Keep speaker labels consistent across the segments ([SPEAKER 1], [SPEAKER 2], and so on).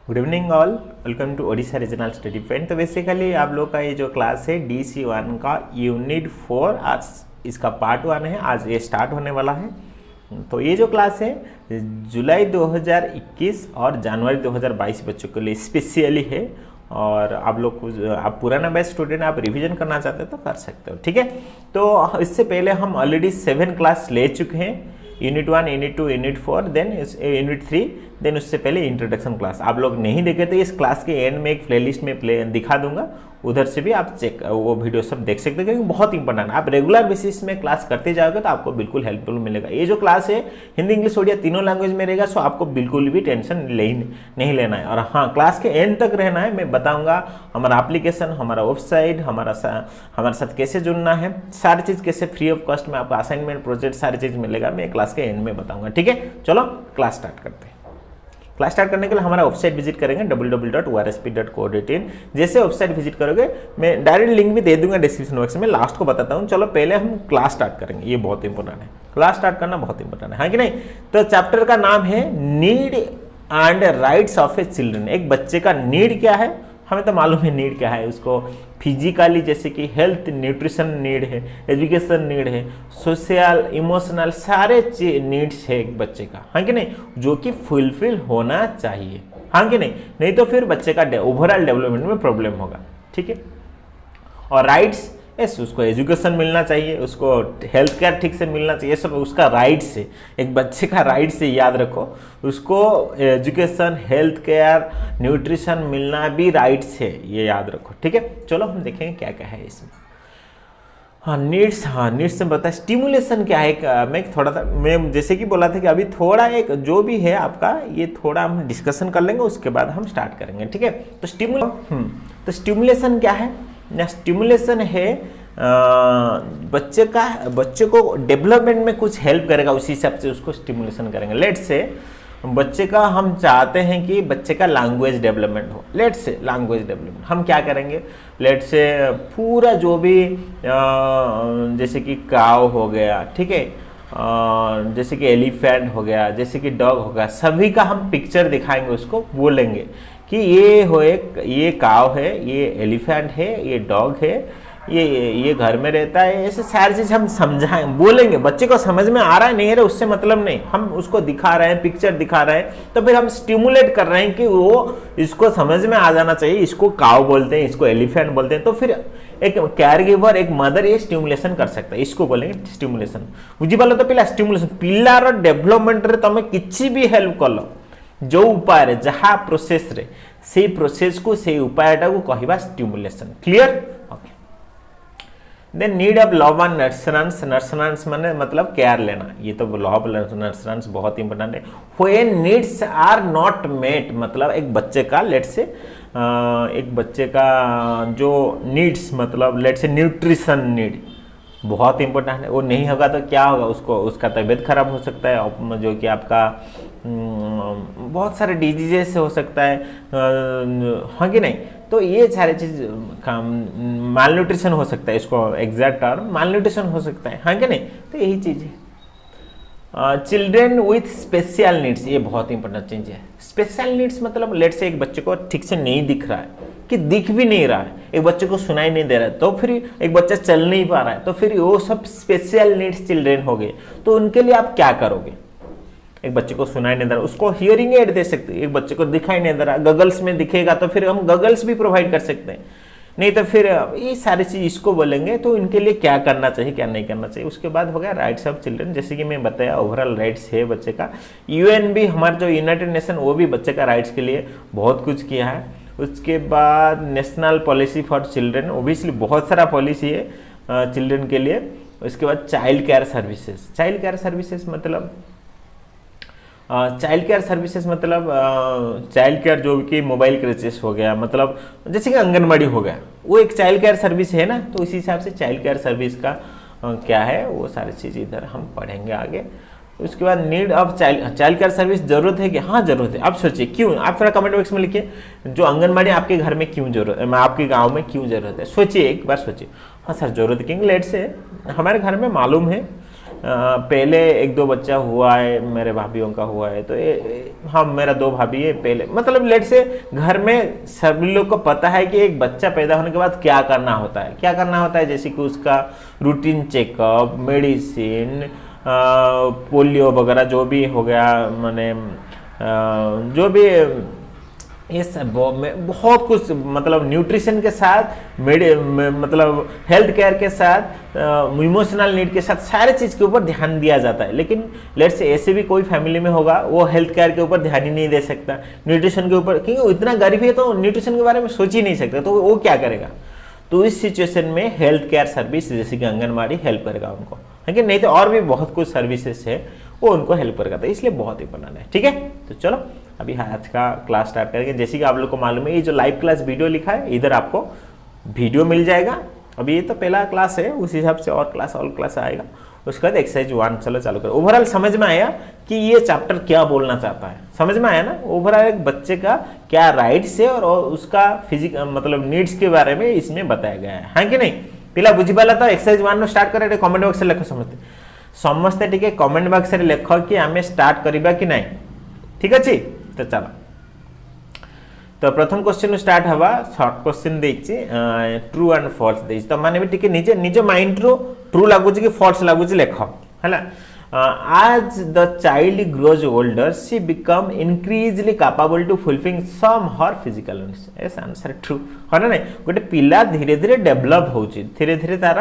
[SPEAKER 1] Good evening all, welcome to Odisha regional study point. तो basically आप लोग का ये जो क्लास है DC1 का यूनिट 4 आज इसका पार्ट 1 है। आज ये स्टार्ट होने वाला है। तो ये जो क्लास है जुलाई 2021 और जनवरी 2022 बच्चों के लिए स्पेशली है। और आप लोग को आप पुराना बैच स्टूडेंट आप रिवीजन करना चाहते हो तो कर सकते हो, ठीक है। तो इससे पहले हम ऑलरेडी 7 क्लास ले चुके हैं, unit 1, unit 2, unit 4, then unit 3, then उससे पहले इंट्रोडक्शन क्लास। आप लोग नहीं देखे तो इस क्लास के एंड में एक प्लेलिस्ट में दिखा दूंगा, उधर से भी आप चेक वो वीडियो सब देख सकते हैं, क्योंकि बहुत इंपॉर्टेंट है। आप रेगुलर बेसिस में क्लास करते जाओगे तो आपको बिल्कुल हेल्पफुल मिलेगा। ये जो क्लास है हिंदी इंग्लिश ओडिया तीनों लैंग्वेज में रहेगा, सो आपको बिल्कुल भी टेंशन नहीं लेना है। और हाँ, क्लास के एंड तक रहना है। मैं बताऊंगा हमारा एप्लीकेशन, हमारा वेबसाइट, हमारे साथ कैसे जुड़ना है, सारी चीज़ कैसे फ्री ऑफ कॉस्ट में आपको असाइनमेंट प्रोजेक्ट सारी चीज़ मिलेगा, मैं क्लास के एंड में बताऊंगा, ठीक है। चलो क्लास स्टार्ट करते हैं। क्लास स्टार्ट करने के लिए हमारा वेबसाइट विजिट करेंगे www.orsp.co.in। जैसे वेबसाइट विजिट करोगे मैं डायरेक्ट लिंक भी दे दूंगा डिस्क्रिप्शन बॉक्स में, लास्ट को बताता हूँ। चलो पहले हम क्लास स्टार्ट करेंगे, ये बहुत इंपॉर्टेंट है। क्लास स्टार्ट करना बहुत इंपॉर्टेंट है, हाँ कि नहीं। तो चैप्टर का नाम है need and rights of A children. एक बच्चे का नीड क्या है, हमें तो मालूम है नीड क्या है। उसको फिजिकली जैसे कि हेल्थ न्यूट्रिशन नीड है, एजुकेशन नीड है, सोशल इमोशनल सारे नीड्स है एक बच्चे का, हाँ कि नहीं, जो कि फुलफिल होना चाहिए, हाँ कि नहीं। नहीं तो फिर बच्चे का ओवरऑल डेवलपमेंट में प्रॉब्लम होगा, ठीक है। और राइट्स, यस, उसको एजुकेशन मिलना चाहिए, उसको हेल्थ केयर ठीक से मिलना चाहिए, सब उसका राइट्स है। एक बच्चे का राइट्स है, याद रखो। उसको एजुकेशन, हेल्थ केयर, न्यूट्रिशन मिलना भी राइट्स है, ये याद रखो, ठीक है। चलो हम देखेंगे क्या क्या है इसमें। नीड्स से बता। स्टिमुलेशन क्या है, मैं जैसे कि बोला था कि अभी थोड़ा एक जो भी है आपका ये थोड़ा हम डिस्कशन कर लेंगे, उसके बाद हम स्टार्ट करेंगे, ठीक है। तो स्टिमुलेशन क्या है ना, स्टिमुलेशन है बच्चे को डेवलपमेंट में कुछ हेल्प करेगा, उसी हिसाब से उसको स्टिमुलेशन करेंगे। लेट्स से बच्चे का हम चाहते हैं कि बच्चे का लैंग्वेज डेवलपमेंट हो, लेट्स से लैंग्वेज डेवलपमेंट हम क्या करेंगे, लेट्स से पूरा जो भी जैसे कि काव हो गया, ठीक है, जैसे कि एलिफेंट हो गया, जैसे कि डॉग हो गया, सभी का हम पिक्चर दिखाएंगे, उसको बोलेंगे कि ये काव है, ये एलिफेंट है, ये डॉग है, ये घर में रहता है, ऐसे सारी चीज हम समझाएं, बोलेंगे। बच्चे को समझ में आ रहा है नहीं रहा उससे मतलब नहीं, हम उसको दिखा रहे हैं, पिक्चर दिखा रहे हैं, तो फिर हम स्टिमुलेट कर रहे हैं कि वो इसको समझ में आ जाना चाहिए। इसको काव बोलते हैं, इसको एलिफेंट बोलते हैं। तो फिर एक केयर गिवर, एक मदर ये स्टिमुलेशन कर सकता है, इसको बोलेंगे स्टिमुलेशन। बुझीपाल तो पिला स्टिमुलेशन पिलार डेवलपमेंट रे तमे किछि भी हेल्प कलो, जो उपाय रे जहाँ प्रोसेस रे से प्रोसेस को से उपायटा को कहवा stimulation. Clear, okay. Then need of love and nurturance. Nurturance माने मतलब केयर लेना, ये तो लव नर्सरेंस बहुत इंपॉर्टेंट है। When needs are not met, मतलब एक बच्चे का लेट्स से एक बच्चे का जो नीड्स मतलब लेट्स से न्यूट्रिशन नीड बहुत इंपॉर्टेंट है, वो नहीं होगा तो क्या होगा, उसका तबीयत खराब हो सकता है, जो कि आपका बहुत सारे डिजीजेस हो सकता है, हाँ कि नहीं। तो ये सारे चीज माल न्यूट्रिशन हो सकता है, इसको एग्जैक्ट टर्म माल न्यूट्रिशन हो सकता है, हाँ कि नहीं। तो यही चीज है। चिल्ड्रेन विथ स्पेशल नीड्स, ये बहुत इंपॉर्टेंट चीज है। स्पेशल नीड्स मतलब लेट से एक बच्चे को ठीक से नहीं दिख रहा है, कि दिख भी नहीं रहा है, एक बच्चे को सुनाई नहीं दे रहा है, तो फिर एक बच्चा चल नहीं पा रहा है, तो फिर वो सब स्पेशल नीड्स चिल्ड्रेन हो गए। तो उनके लिए आप क्या करोगे, एक बच्चे को सुनाई नहीं दे रहा, उसको हियरिंग एड दे सकते हैं। एक बच्चे को दिखाई नहीं दे रहा, गगल्स में दिखेगा तो फिर हम गगल्स भी प्रोवाइड कर सकते हैं। नहीं तो फिर ये सारी चीज इसको बोलेंगे। तो इनके लिए क्या करना चाहिए, क्या नहीं करना चाहिए। उसके बाद हो गया राइट्स ऑफ चिल्ड्रन, जैसे कि मैं बताया ओवरऑल राइट्स है बच्चे का। यूएन भी हमारा जो यूनाइटेड नेशन, वो भी बच्चे का राइट्स के लिए बहुत कुछ किया है। उसके बाद national policy for children, obviously बहुत सारा पॉलिसी है चिल्ड्रन के लिए। उसके बाद child care services. Child care services मतलब चाइल्ड केयर जो कि मोबाइल क्रेचेस हो गया, मतलब जैसे कि आंगनबाड़ी हो गया, वो एक चाइल्ड केयर सर्विस है ना। तो इसी हिसाब से चाइल्ड केयर सर्विस का क्या है, वो सारी चीज़ इधर हम पढ़ेंगे आगे। उसके बाद need of child care service, जरूरत है कि हाँ जरूरत है। आप सोचिए क्यों, आप थोड़ा कमेंट बॉक्स में लिखिए, जो आंगनबाड़ी आपके घर में क्यों जरूरत है, आपके गाँव में क्यों जरूरत है। सोचिए, एक बार सोचिए। हाँ सर जरूरत है, क्योंकि लेट से हमारे घर में मालूम है पहले एक दो बच्चा हुआ है, मेरे भाभीियों का हुआ है, तो हम मेरा दो भाभी है पहले, मतलब लेट से घर में सभी लोग को पता है कि एक बच्चा पैदा होने के बाद क्या करना होता है, क्या करना होता है, जैसे कि उसका रूटीन चेकअप, मेडिसिन, पोलियो वगैरह जो भी हो गया, मैंने जो भी ये सब बहुत कुछ, मतलब न्यूट्रिशन के साथ, मतलब हेल्थ केयर के साथ, इमोशनल नीड के साथ, सारे चीज़ के ऊपर ध्यान दिया जाता है। लेकिन लेट्स से ऐसे भी कोई फैमिली में होगा वो हेल्थ केयर के ऊपर ध्यान ही नहीं दे सकता, न्यूट्रिशन के ऊपर, क्योंकि वो इतना गरीब है तो न्यूट्रिशन के बारे में सोच ही नहीं सकता, तो वो क्या करेगा। तो इस सिचुएशन में हेल्थ केयर सर्विस जैसे कि आंगनबाड़ी हेल्प करेगा उनको, लेकिन नहीं तो और भी बहुत कुछ सर्विसेज है वो उनको हेल्प करेगा, तो इसलिए बहुत इंपॉर्टेंट है। ठीक है, तो चलो अभी आज का क्लास स्टार्ट करेंगे। जैसे कि आप लोग को मालूम है, ये जो लाइव क्लास वीडियो लिखा है इधर आपको वीडियो मिल जाएगा। अभी ये तो पहला क्लास है, उस हिसाब से और क्लास आएगा। उसके बाद एक्सरसाइज 1 चलो चालू करो। ओवरऑल समझ में आया कि ये चैप्टर क्या बोलना चाहता है, समझ में आया ना। ओवरऑल एक बच्चे का क्या राइट्स है और उसका फिजिकल मतलब नीड्स के बारे में इसमें बताया गया है कि नहीं। पिला बुझी पाला तो एक्सरसाइज 1 स्टार्ट करे, कमेंट बॉक्स लेख समस्ते टिके कमेंट बॉक्स लेख कि आम स्टार्ट करवा कि नहीं। ठीक अच्छे, तो चलो तो प्रथम क्वेश्चन स्टार्ट हवा। शॉर्ट क्वेश्चन देछि ट्रू एंड फॉल्स देछि, तो माने भी टिके निजे निज माइंड रो ट्रू लागुछि कि फॉल्स लागुछि लेख हला। as the child grows older she become increasingly capable to fulfilling some her physical needs। yes answer true है ना। नहीं गोटे पिला धीरे धीरे डेवलप होछि, धीरे धीरे तार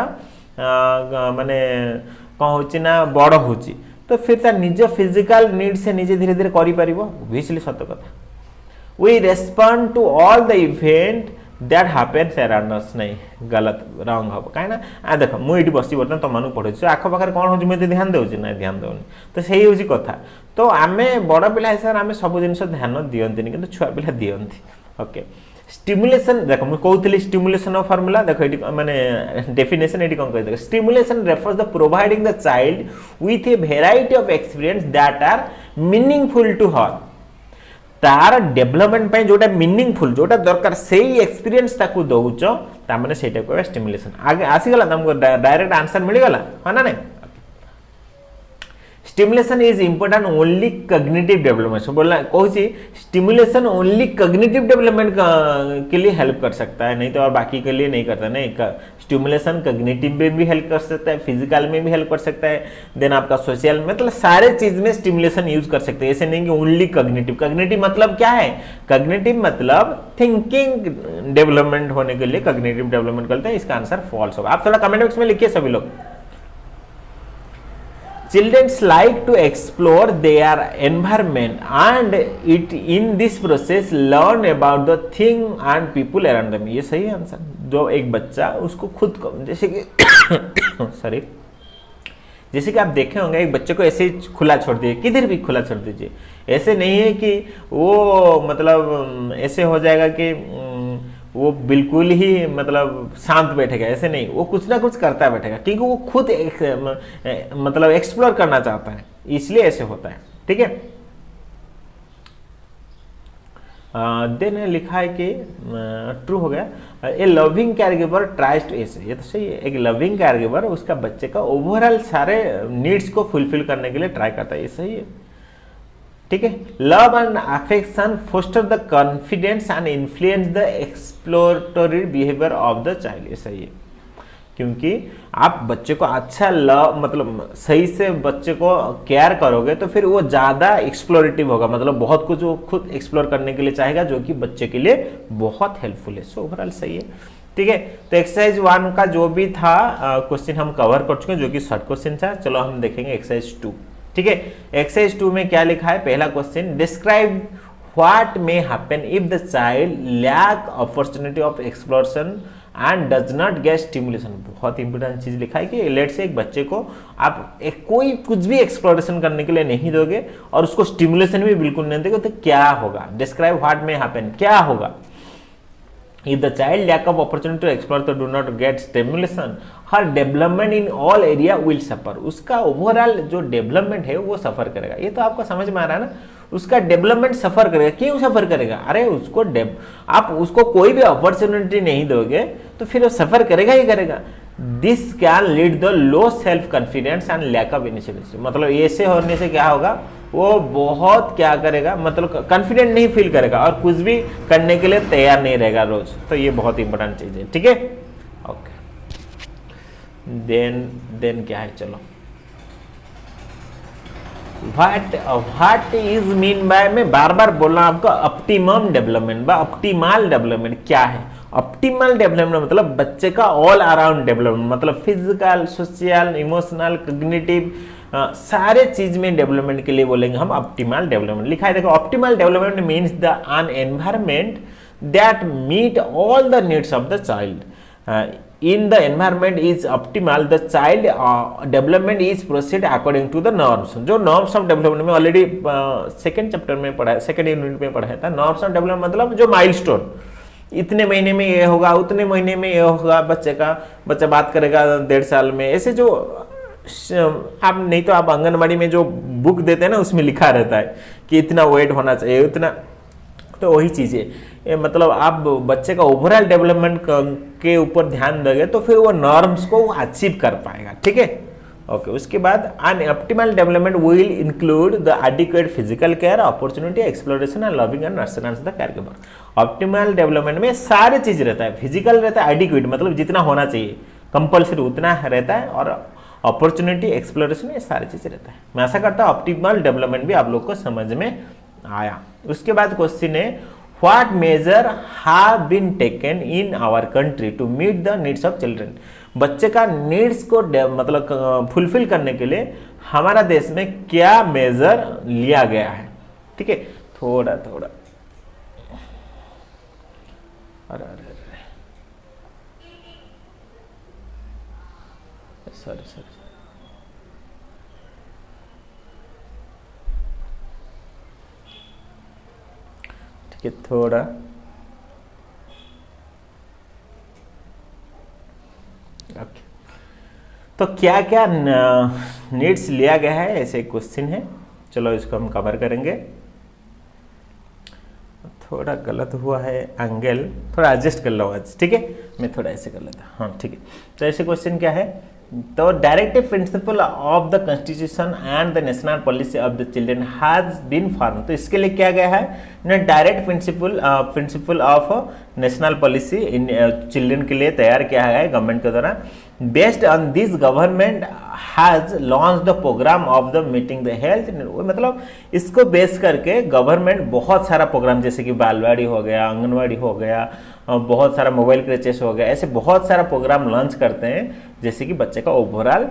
[SPEAKER 1] माने कौन होछि ना बड़ होछि, तो फिर तार निज फिजिकल नीड से निजे धीरे धीरे करि परिबो। ऑब्वियसली सत्य कथा। we respond to all the event that happens around us। नहीं गलत रंग हम कहीं ना आ देख मुझे बस बर्तमान तुम मानू पढ़े आख पाखे कौन हो मुझे ध्यान दूसरी ना ध्यान दूनी, तो सही हूँ कथा। तो आम बड़ पिला हिसाब से आम सब जिन ध्यान दिखती कि छुआ पिला दिखती। ओके स्टिमुलेशन देख मुझे कहती स्टिमुलेशन ऑफ फॉर्मूला देख ये माने डेफिनेशन ये कौन कह stimulation refers the providing the child with a variety of experience that are meaningful to her. तार डेवलपमेंट पे जोटा मीनिंगफुल जोटा दरकार से एक्सपीरियंस ताकू दउच तामने सेटा को स्टिमुलेशन। आगे आसी गला तुमको डायरेक्ट आंसर मिल गला है ना। नहीं stimulation is important only cognitive development. So बोलना कहूँ स्टिमुलेशन ओनली कॉग्निटिव डेवलपमेंट के लिए हेल्प कर सकता है, नहीं तो और बाकी के लिए नहीं करता। नहीं स्टिमुलेशन कॉग्निटिव में भी हेल्प कर सकता है, फिजिकल में भी हेल्प कर सकता है, देन आपका सोशल मतलब सारे चीज में स्टिमुलेशन यूज कर सकते हैं। ऐसे नहीं कि ओनली कॉग्निटिव। कॉग्निटिव मतलब क्या है, कॉग्निटिव मतलब थिंकिंग डेवलपमेंट होने के लिए कॉग्निटिव डेवलपमेंट करते हैं। इसका आंसर फॉल्स होगा। आप थोड़ा कमेंट बॉक्स में लिखिए सभी लोग। Children like to explore their environment and it in this process learn about the thing and people around them। ये सही आंसर। जो एक बच्चा उसको खुद को जैसे कि सॉरी जैसे कि आप देखे होंगे एक बच्चे को ऐसे खुला छोड़ दीजिए, किधर भी खुला छोड़ दीजिए, ऐसे नहीं है कि वो मतलब ऐसे हो जाएगा कि वो बिल्कुल ही मतलब शांत बैठेगा, ऐसे नहीं, वो कुछ ना कुछ करता बैठेगा क्योंकि वो खुद मतलब एक्सप्लोर करना चाहता है, इसलिए ऐसे होता है। ठीक है, देन लिखा है कि ट्रू हो गया। ए लविंग केयरगिवर ट्राइज टू, ऐसे ये तो सही है। एक लविंग केयरगिवर उसका बच्चे का ओवरऑल सारे नीड्स को फुलफिल करने के लिए ट्राई करता है, ये सही है। ठीक है, love and affection foster the confidence and influence the exploratory behaviour of the child, ये सही है। क्योंकि आप बच्चे को अच्छा लव मतलब सही से बच्चे को केयर करोगे तो फिर वो ज्यादा एक्सप्लोरेटिव होगा, मतलब बहुत कुछ वो खुद एक्सप्लोर करने के लिए चाहेगा, जो कि बच्चे के लिए बहुत हेल्पफुल है। सो ओवरऑल सही है। ठीक है, तो एक्सरसाइज 1 का जो भी था क्वेश्चन हम कवर कर चुके हैं, जो कि शॉर्ट क्वेश्चन था। चलो हम देखेंगे एक्सरसाइज 2। ठीक है, एक्सरसाइज 2 में क्या लिखा है, पहला question describe what may happen if the child lack opportunity of exploration and does not get stimulation. बहुत इंपॉर्टेंट चीज लिखा है कि लेट से एक बच्चे को आप कोई कुछ भी एक्सप्लोरेशन करने के लिए नहीं दोगे और उसको स्टिमुलेशन भी बिल्कुल नहीं दोगे, तो क्या होगा। डिस्क्राइब व्हाट मे हैपन, क्या होगा। If the child lack of opportunity to explore तो do not get stimulation, her development in all area will suffer। उसका ओवरऑल जो डेवलपमेंट है वो सफर करेगा। ये तो आपको समझ में आ रहा है ना, उसका डेवलपमेंट सफर करेगा। क्यों सफर करेगा, अरे उसको आप उसको कोई भी अपॉर्चुनिटी नहीं दोगे तो फिर वो सफर करेगा ही करेगा। This can lead the low self confidence and lack of initiative. मतलब ऐसे होने से क्या होगा, वो बहुत क्या करेगा, मतलब कॉन्फिडेंट नहीं फील करेगा और कुछ भी करने के लिए तैयार नहीं रहेगा रोज। तो ये बहुत इंपॉर्टेंट चीज है, ठीक है। ओके, देन क्या है, चलो व्हाट इज मीन बाय, मैं बार बार बोल रहा हूं आपको, ऑप्टिमम डेवलपमेंट बा ऑप्टिमल डेवलपमेंट क्या है। ऑप्टिमल डेवलपमेंट मतलब बच्चे का ऑल अराउंड डेवलपमेंट, मतलब फिजिकल, सोशल, इमोशनल, कॉग्निटिव, सारे चीज में डेवलपमेंट के लिए बोलेंगे हम ऑप्टिमल डेवलपमेंट। लिखा है देखो, optimal development means the an environment that meet all the needs of the child. In the environment is optimal, the child development is proceed according to the norms। जो norms of development में already second chapter में पढ़ा है, second unit में पढ़ा था। norms of development मतलब जो माइलस्टोन, इतने महीने में ये होगा, उतने महीने में ये होगा, बच्चा बात करेगा 1.5 साल में, ऐसे जो आप नहीं तो आप आंगनबाड़ी में जो बुक देते हैं ना, उसमें लिखा रहता है कि इतना वेट होना चाहिए, उतना, तो वही चीजें, मतलब आप बच्चे का ओवरऑल डेवलपमेंट के ऊपर ध्यान दोगे तो फिर वो नॉर्म्स को अचीव कर पाएगा, ठीक है। ओके, उसके बाद an optimal development will include the adequate physical care, opportunity, exploration and loving and nurturance the caregiver. Optimal development में सारे चीज रहता है, फिजिकल रहता है, एडिक्वेट मतलब जितना होना चाहिए, कंपल्सरी उतना रहता है, और अपॉर्चुनिटी, एक्सप्लोरेशन, ये सारी चीजें रहता है। मैं आशा करता हूँ ऑप्टिमल डेवलपमेंट भी आप लोग को समझ में आया। उसके बाद क्वेश्चन है, what measure have been taken in our country to meet the needs of children. बच्चे का नीड्स को मतलब फुलफिल करने के लिए हमारा देश में क्या मेजर लिया गया है, ठीक है। थोड़ा अरे सॉरी ठीक है, थोड़ा ओके। तो क्या क्या नीड्स लिया गया है, ऐसे क्वेश्चन है, चलो इसको हम कवर करेंगे। थोड़ा गलत हुआ है एंगल, थोड़ा एडजस्ट कर लो आज, ठीक है। मैं थोड़ा ऐसे कर लेता, हाँ ठीक है। तो ऐसे क्वेश्चन क्या है, तो directive principle of the constitution and the national policy of the children has been form. तो इसके लिए क्या गया है, direct principle of national policy in children के लिए तैयार किया गया है गवर्नमेंट के द्वारा। Based on this government has launch the program of the meeting the health, मतलब इसको बेस करके गवर्नमेंट बहुत सारा प्रोग्राम, जैसे कि बालवाड़ी हो गया, आंगनवाड़ी हो गया, बहुत सारा मोबाइल क्रचेस हो गया, ऐसे बहुत सारा प्रोग्राम लॉन्च करते हैं जैसे कि बच्चे का ओवरऑल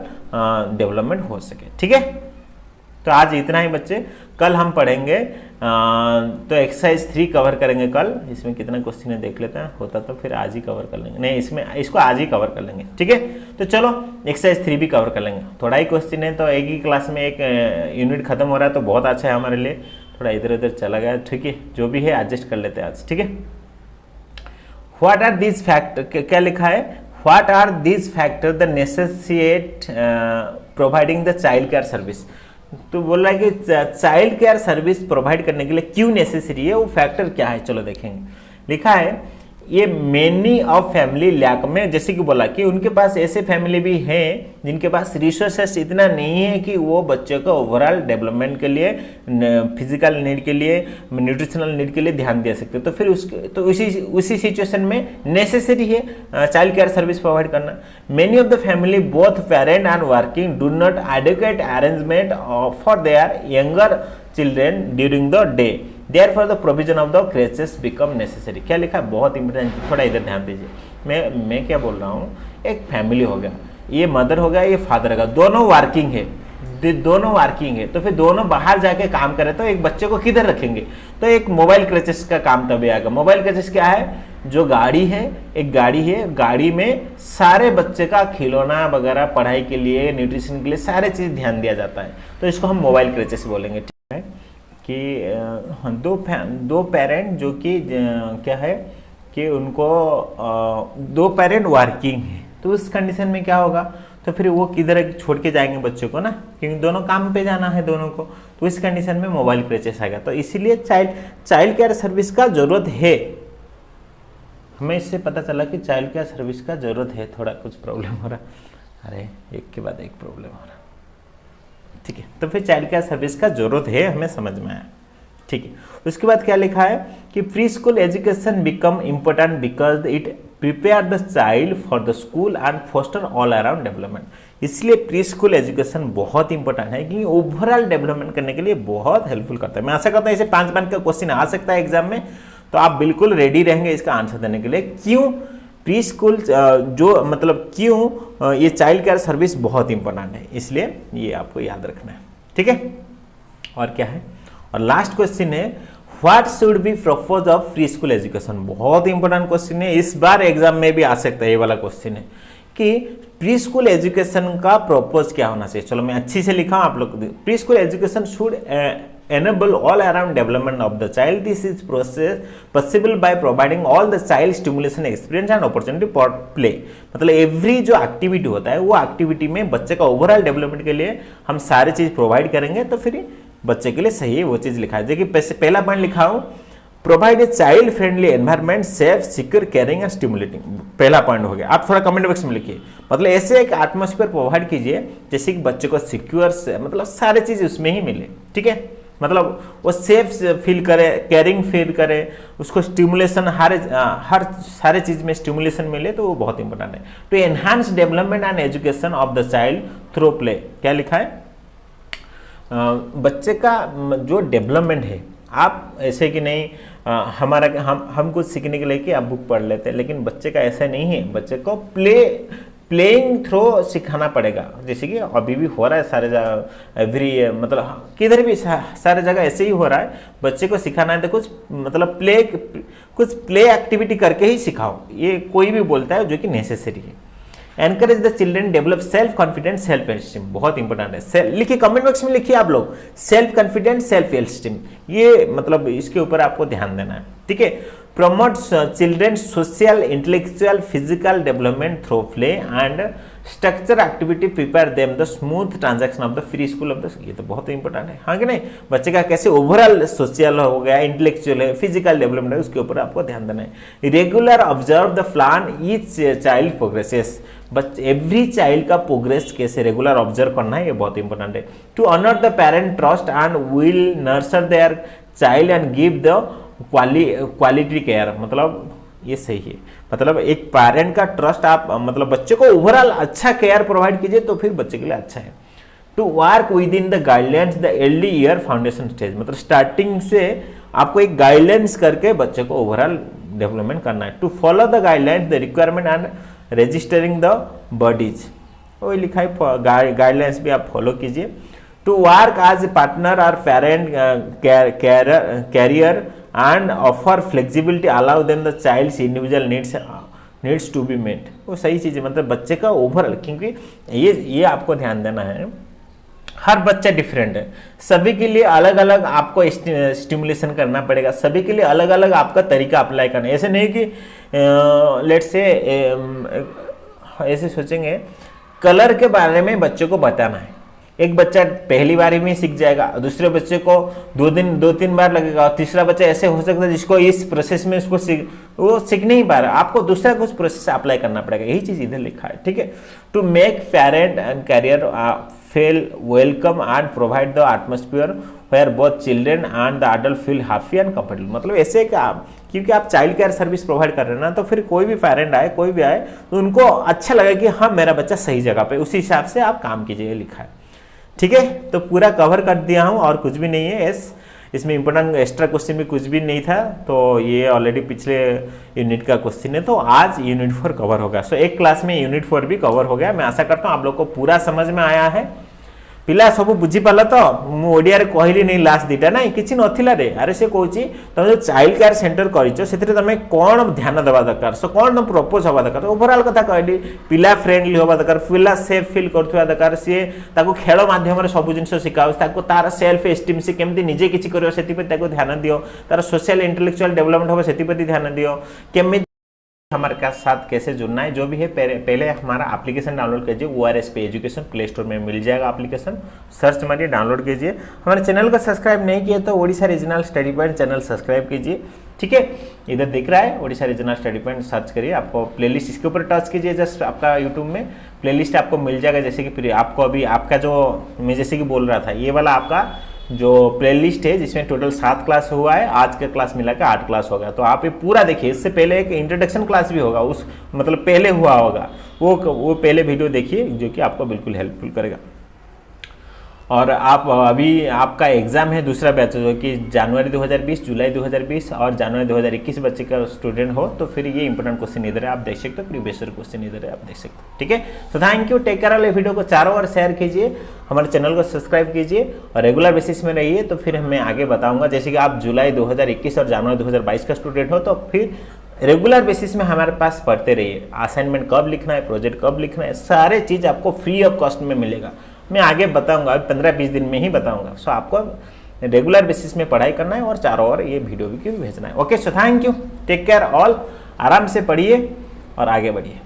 [SPEAKER 1] डेवलपमेंट हो सके, ठीक है। तो आज इतना ही बच्चे, कल हम पढ़ेंगे तो एक्सरसाइज 3 कवर करेंगे कल। इसमें कितना क्वेश्चन है देख लेते हैं, होता तो फिर आज ही कवर कर लेंगे, नहीं इसको आज ही कवर कर लेंगे, ठीक है। तो चलो एक्सरसाइज 3 भी कवर कर लेंगे, थोड़ा ही क्वेश्चन है, तो एक ही क्लास में एक यूनिट खत्म हो रहा है, तो बहुत अच्छा है हमारे लिए। थोड़ा इधर उधर चला गया, ठीक है, जो भी है एडजस्ट कर लेते हैं आज, ठीक है। व्हाट आर दिस फैक्टर, क्या लिखा है, what are this factor the necessitate providing the child care service. तो बोल रहा है कि चाइल्ड केयर सर्विस प्रोवाइड करने के लिए क्यों नेसेसरी है, वो फैक्टर क्या है, चलो देखेंगे। लिखा है ये मेनी ऑफ फैमिली लैक में, जैसे कि बोला कि उनके पास ऐसे फैमिली भी हैं जिनके पास रिसोर्सेस इतना नहीं है कि वो बच्चों को ओवरऑल डेवलपमेंट के लिए, फिजिकल नीड के लिए, न्यूट्रिशनल नीड के लिए ध्यान दे सकते, तो फिर उसी सिचुएशन में नेसेसरी है चाइल्ड केयर सर्विस प्रोवाइड करना। Many of the family both parent and working do not educate arrangement for their younger children during the day, Therefore the provision of the creches become necessary। क्या लिखा है, बहुत important, थोड़ा इधर ध्यान दीजिए। मैं क्या बोल रहा हूँ, एक फैमिली हो गया, ये मदर हो गया, ये फादर होगा, दोनों वर्किंग है, तो फिर दोनों बाहर जाके काम करें तो एक बच्चे को किधर रखेंगे, तो एक मोबाइल क्रेचेस का काम तभी आएगा। मोबाइल क्रेचेस क्या है, जो गाड़ी है, एक गाड़ी है, गाड़ी में सारे बच्चे का खिलौना वगैरह, पढ़ाई के लिए, न्यूट्रिशन के लिए सारे चीज ध्यान दिया जाता है, तो इसको हम मोबाइल क्रेचेस बोलेंगे, ठीक है। कि दो पेरेंट जो कि क्या है कि उनको 2 पेरेंट वर्किंग है, तो उस कंडीशन में क्या होगा, तो फिर वो किधर छोड़ के जाएंगे बच्चों को ना, क्योंकि दोनों काम पे जाना है दोनों को, तो इस कंडीशन में मोबाइल क्रेचेस आएगा। तो इसीलिए चाइल्ड केयर सर्विस का जरूरत है, हमें इससे पता चला कि चाइल्ड केयर सर्विस का ज़रूरत है, थोड़ा कुछ प्रॉब्लम हो रहा, अरे एक के बाद एक प्रॉब्लम हो रहा, ठीक है। तो फिर चाइल्ड केयर सर्विस का ज़रूरत है, हमें समझ में आया, ठीक है। उसके बाद क्या लिखा है कि pre school education become important because it prepare the child for the school and foster all around development. इसलिए प्री स्कूल एजुकेशन बहुत इंपॉर्टेंट है क्योंकि ओवरऑल डेवलपमेंट करने के लिए बहुत हेल्पफुल करता है। मैं आशा करता हूँ इसे 5 मार्क का क्वेश्चन आ सकता है एग्जाम में, तो आप बिल्कुल रेडी रहेंगे इसका आंसर देने के लिए। क्यों प्री स्कूल जो मतलब क्यों ये चाइल्ड केयर सर्विस बहुत इंपॉर्टेंट है, इसलिए ये आपको याद रखना है, ठीक है। और क्या है, और लास्ट क्वेश्चन है what should be purpose of pre school education. बहुत इंपॉर्टेंट क्वेश्चन है, इस बार एग्जाम में भी आ सकता है ये वाला क्वेश्चन है कि प्री स्कूल एजुकेशन का प्रपोज क्या होना चाहिए। चलो मैं अच्छी से लिखा हूं आप लोग। Pre school education should enable all around development of the child. This is process possible by providing all the child stimulation experience and opportunity for play. मतलब एवरी जो एक्टिविटी होता है वो एक्टिविटी में बच्चे का ओवरऑल डेवलपमेंट के लिए हम सारी चीज प्रोवाइड करेंगे, तो फिर बच्चे के लिए सही है वो चीज लिखा है। देखिए पहला पॉइंट लिखा हूं, provide a child friendly environment safe secure caring and stimulating. पहला पॉइंट हो गया। आप थोड़ा कमेंट बॉक्स में लिखिए, मतलब ऐसे एक एटमॉस्फेयर प्रोवाइड कीजिए जैसे कि बच्चे को सिक्योर से मतलब सारे चीज उसमें ही मिले, ठीक है। मतलब वो सेफ फील करे, केयरिंग फील करे, उसको स्टिमुलेशन हर सारे चीज में स्टिमुलेशन मिले, तो वो बहुत इंपॉर्टेंट है। To enhance development and education of the child through play. क्या लिखा है, बच्चे का जो डेवलपमेंट है, आप ऐसे कि नहीं हम कुछ सीखने के लिए कि आप बुक पढ़ लेते हैं, लेकिन बच्चे का ऐसा नहीं है। बच्चे को प्लेइंग थ्रू सिखाना पड़ेगा, जैसे कि अभी भी हो रहा है सारे जगह, एवरी मतलब किधर भी सारे जगह ऐसे ही हो रहा है। बच्चे को सिखाना है तो कुछ मतलब कुछ प्ले एक्टिविटी करके ही सिखाओ, ये कोई भी बोलता है जो कि नेसेसरी है। Encourage the children develop self confidence self esteem, बहुत इंपॉर्टेंट है। लिखिए कमेंट बॉक्स में लिखिए आप लोग, सेल्फ कॉन्फिडेंस सेल्फ एस्टीम, ये मतलब इसके ऊपर आपको ध्यान देना है, ठीक है। Promotes children social intellectual physical development through play and structure activity prepare them the smooth transaction of the free school of the, ये तो बहुत इंपॉर्टेंट है, हाँ कि नहीं। बच्चे का कैसे ओवरऑल सोशल हो गया, इंटेलेक्चुअल है, फिजिकल डेवलपमेंट है, उसके ऊपर आपको ध्यान देना है। Regular observe the plan each child progresses, every child का प्रोग्रेस कैसे रेगुलर ऑब्जर्व करना है, ये बहुत इंपॉर्टेंट है। To honour the parent trust and will nurture their child and give the quality care, मतलब ये सही है। मतलब एक पेरेंट का ट्रस्ट आप मतलब बच्चे को ओवरऑल अच्छा केयर प्रोवाइड कीजिए तो फिर बच्चे के लिए अच्छा है। To work with in the guidelines the early year foundation stage, मतलब स्टार्टिंग से आपको एक गाइडलाइंस करके बच्चे को ओवरऑल डेवलपमेंट करना है। To follow the guidelines the requirement and registering the bodies, वही लिखा है, गाइडलाइंस भी आप फॉलो कीजिए। To work as a partner और parent carer and offer flexibility, allow them the child's individual needs to be met, वो सही चीज़ है। मतलब बच्चे का ओवरऑल, क्योंकि ये आपको ध्यान देना है, हर बच्चा डिफरेंट है, सभी के लिए अलग अलग आपको स्टिमुलेशन करना पड़ेगा, सभी के लिए अलग अलग आपका तरीका अप्लाई करना है। ऐसे नहीं कि लेट्स से ऐसे सोचेंगे कलर के बारे में बच्चे को बताना है, एक बच्चा पहली बार में सीख जाएगा, दूसरे बच्चे को 2-3 बार लगेगा, तीसरा बच्चा ऐसे हो सकता है जिसको इस प्रोसेस में उसको वो सीख नहीं पा रहा, आपको दूसरा कुछ प्रोसेस अप्लाई करना पड़ेगा, यही चीज इधर लिखा है, ठीक है। To make parent and carer feel welcome and provide the atmosphere where both children and the adult feel happy and comfortable, मतलब ऐसे कि आप क्योंकि आप चाइल्ड केयर सर्विस प्रोवाइड कर रहे हैं ना, तो फिर कोई भी पेरेंट आए, कोई भी आए, तो उनको अच्छा लगे कि हाँ मेरा बच्चा सही जगह पे, उसी हिसाब से आप काम कीजिए, लिखा है, ठीक है। तो पूरा कवर कर दिया हूं और कुछ भी नहीं है, इसमें इंपोर्टेंट एक्स्ट्रा क्वेश्चन भी कुछ भी नहीं था, तो ये ऑलरेडी पिछले यूनिट का क्वेश्चन है, तो आज यूनिट 4 कवर होगा। सो एक क्लास में यूनिट 4 भी कवर हो गया। मैं आशा करता हूं आप लोग को पूरा समझ में आया है। पिला सब बुझी पाला तो मु ओडिया रे कहली नहीं लास्ट दिटा ना किछि नथिला रे, अरे से कहूची तुम जो चाइल्ड केयर सेंटर करिचो सेतरे तमे कोन ध्यान देबा दरकार, सो कोन प्रपोज होबा दरकार, ओवरऑल कथा कहली पिला फ्रेंडली होबा दरकार, पिला सेफ फील करथुवा दरकार, से ताको खेल माध्यम रे सब जिंस सिखाओ, ताको तार सेल्फ एस्टीम से केमती निजे किछि करियो सेति पे ताको ध्यान दियो, तार सोशल इंटेलेक्चुअल डेवलपमेंट होबा सेति पे ध्यान दियो, केमती हमारे साथ कैसे जुड़ना है, जो भी है पहले हमारा एप्लीकेशन डाउनलोड कीजिए, ORSP एजुकेशन प्ले स्टोर में मिल जाएगा एप्लीकेशन, सर्च मारिए, डाउनलोड कीजिए। हमारे चैनल को सब्सक्राइब नहीं किया तो Odisha regional study point channel subscribe कीजिए। ठीक है, इधर दिख रहा है Odisha regional study point, search करिए, आपको प्लेलिस्ट इसके ऊपर टच कीजिए, जस्ट आपका यूट्यूब में प्लेलिस्ट आपको मिल जाएगा। जैसे कि फिर आपको अभी आपका जो मैं जैसे कि बोल रहा था, ये वाला आपका जो प्लेलिस्ट है जिसमें टोटल 7 क्लास हुआ है, आज का क्लास मिला के 8 क्लास होगा। तो आप ये पूरा देखिए, इससे पहले एक इंट्रोडक्शन क्लास भी होगा, उस मतलब पहले हुआ होगा, वो पहले वीडियो देखिए जो कि आपको बिल्कुल हेल्पफुल करेगा। और आप अभी आपका एग्जाम है दूसरा बैच जो कि जनवरी 2020, जुलाई 2020 और जनवरी 2021 बच्चे का स्टूडेंट हो तो फिर ये इंपोर्टेंट क्वेश्चन इधर है, आप देख सकते हो, प्रीवियस ईयर क्वेश्चन इधर है, आप देख सकते हो। ठीक है, तो thank you, take care all. Video को चारों ओर शेयर कीजिए, हमारे चैनल को सब्सक्राइब कीजिए और रेगुलर बेसिस में रहिए। तो फिर मैं आगे बताऊंगा, जैसे कि आप जुलाई 2021 और जनवरी 2022 का स्टूडेंट हो तो फिर रेगुलर बेसिस में हमारे पास पढ़ते रहिए। असाइनमेंट कब लिखना है, प्रोजेक्ट कब लिखना है, सारे चीज़ आपको फ्री ऑफ कॉस्ट में मिलेगा। मैं आगे बताऊंगा, अभी 15-20 दिन में ही बताऊंगा। सो आपको रेगुलर बेसिस में पढ़ाई करना है और चारों ओर ये वीडियो भी भेजना है। Okay, so thank you, take care all, आराम से पढ़िए और आगे बढ़िए।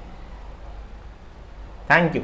[SPEAKER 1] Thank you.